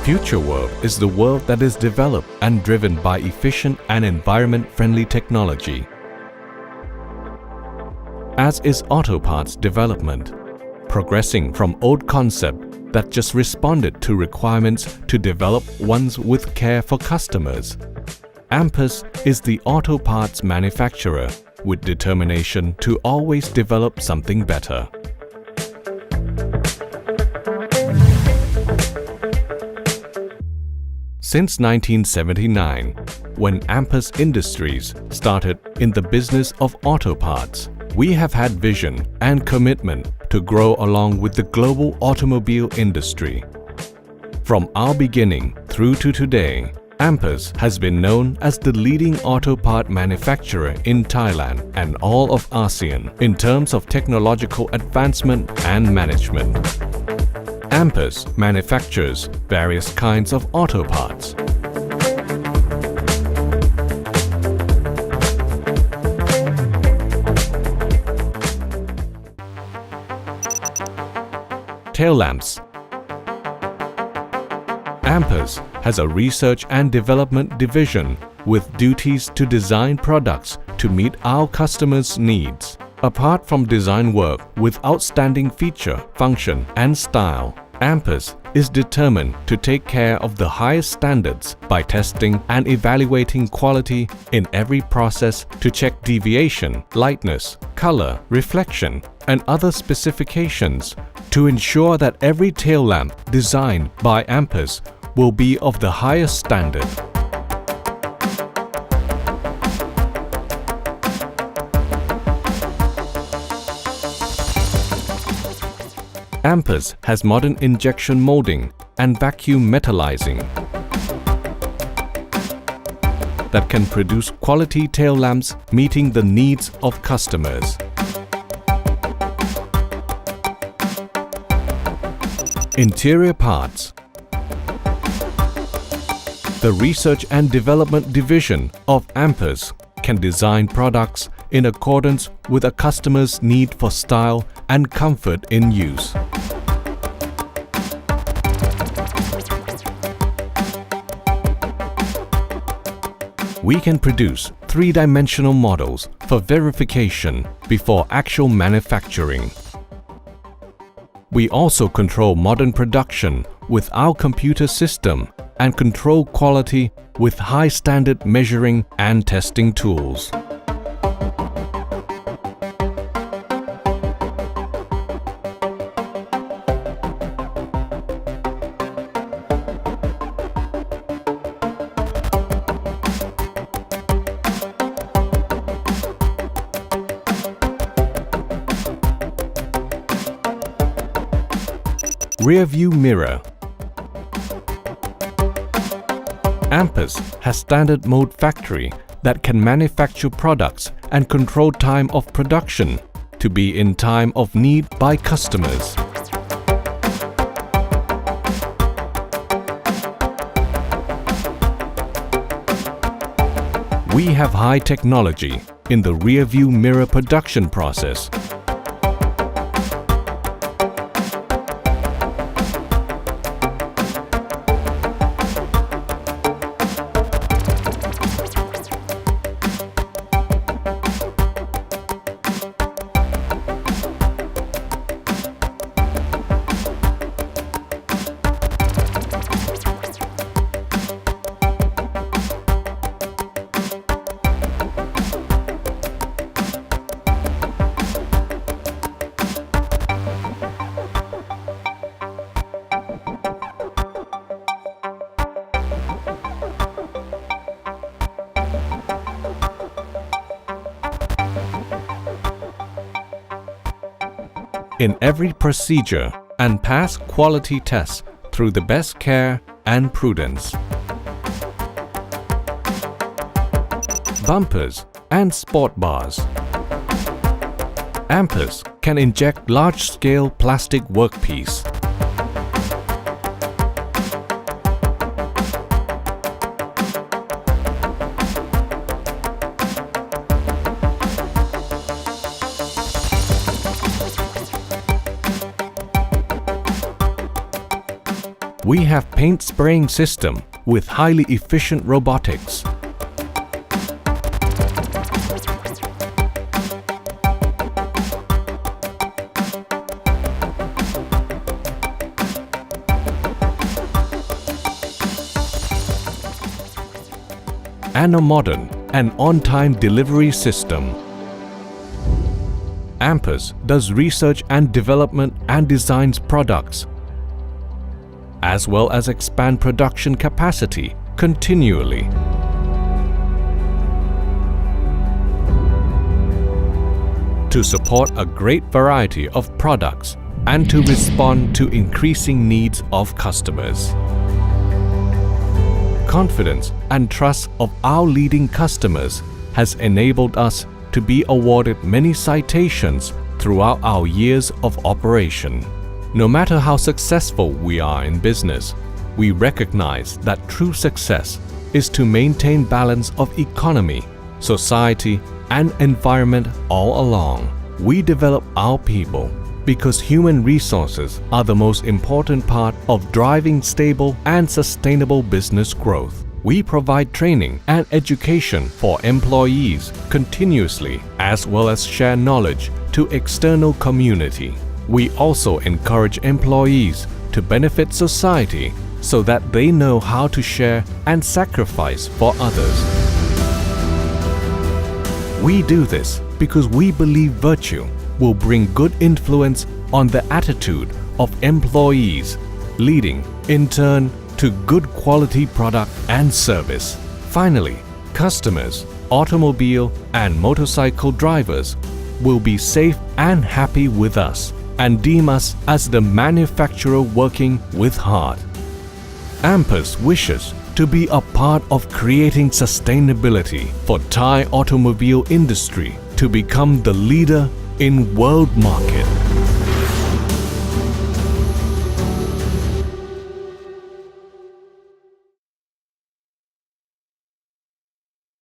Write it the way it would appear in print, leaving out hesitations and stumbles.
Future world is the world that is developed and driven by efficient and environment-friendly technology, as is auto parts development, progressing from old concept that just responded to requirements to develop ones with care for customers. Ampas is the auto parts manufacturer with determination to always develop something better. Since 1979, when Ampas Industries started in the business of auto parts, we have had vision and commitment to grow along with the global automobile industry. From our beginning through to today, Ampas has been known as the leading auto part manufacturer in Thailand and all of ASEAN in terms of technological advancement and management. Ampas manufactures various kinds of auto parts. Tail lamps. Ampas has a research and development division with duties to design products to meet our customers' needs. Apart from design work with outstanding feature, function and style, Ampas is determined to take care of the highest standards by testing and evaluating quality in every process to check deviation, lightness, color, reflection, and other specifications to ensure that every tail lamp designed by Ampas will be of the highest standard. Ampas has modern injection molding and vacuum metallizing that can produce quality tail lamps meeting the needs of customers. Interior parts. The Research and Development Division of Ampas can design products in accordance with a customer's need for style and comfort in use. We can produce three-dimensional models for verification before actual manufacturing. We also control modern production with our computer system and control quality with high-standard measuring and testing tools. Rear view mirror. Ampas has standard mode factory that can manufacture products and control time of production to be in time of need by customers. We have high technology in the rear view mirror production process. In every procedure and pass quality tests through the best care and prudence. Bumpers and sport bars. Ampas can inject large-scale plastic workpiece. We have paint spraying system with highly efficient robotics. And a modern and on-time delivery system. Ampas does research and development and designs products, as well as expand production capacity continually. To support a great variety of products and to respond to increasing needs of customers. Confidence and trust of our leading customers has enabled us to be awarded many citations throughout our years of operation. No matter how successful we are in business, we recognize that true success is to maintain balance of economy, society, and environment all along. We develop our people because human resources are the most important part of driving stable and sustainable business growth. We provide training and education for employees continuously, as well as share knowledge to external community. We also encourage employees to benefit society so that they know how to share and sacrifice for others. We do this because we believe virtue will bring good influence on the attitude of employees, leading, in turn, to good quality product and service. Finally, customers, automobile and motorcycle drivers will be safe and happy with us and deem us as the manufacturer working with heart. Ampas wishes to be a part of creating sustainability for Thai automobile industry to become the leader in world market.